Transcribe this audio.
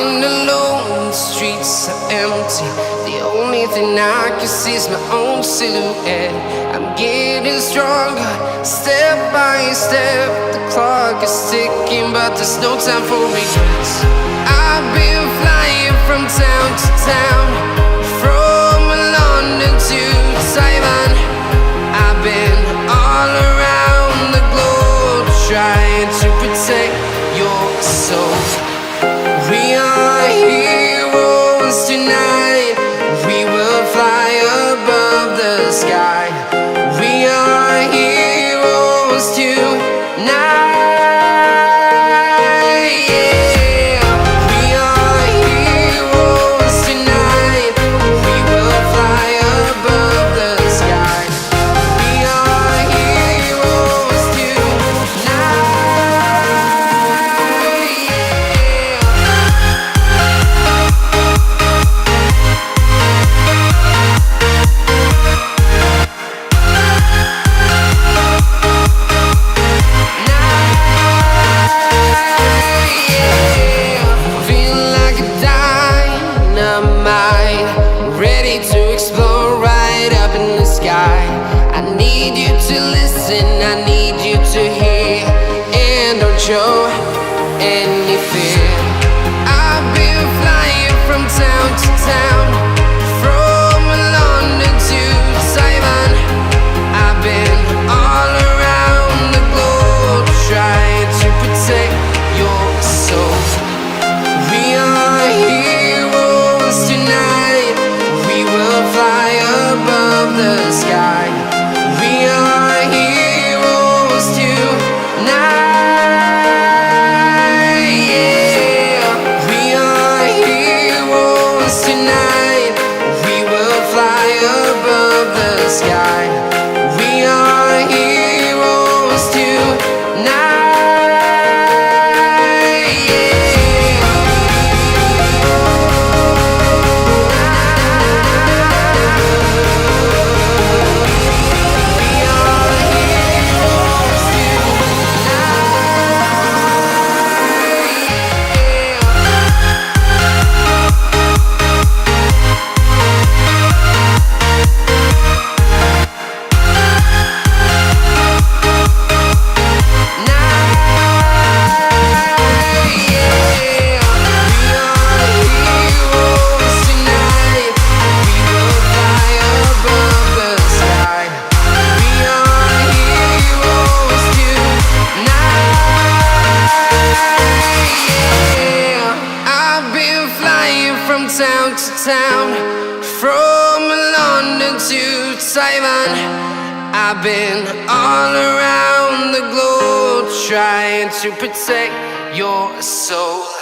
Walking alone, the streets are empty. The only thing I can see is my own silhouette. I'm getting stronger, step by step. The clock is ticking, but there's no time for regrets. I've been flying from town to town, from London to Taiwan. I've been all around the globe, trying to protect your soul. We are heroes tonight. We will fly above the sky. We are heroes tonight. Yeah. We are heroes tonight. We will fly above the sky. We are heroes tonight. To explore right up in the sky. I need you to listen, I need you to hear, and don't show any fear. I've been flying from town to town, from London to Taiwan. I've been all around the globe, trying to protect your soul. We are heroes tonight. We will fly above the sky. We are heroes tonight. Yeah. We are heroes tonight. We will fly above the sky. We are heroes tonight. From town to town, from London to Taiwan. I've been all around the globe, trying to protect your soul.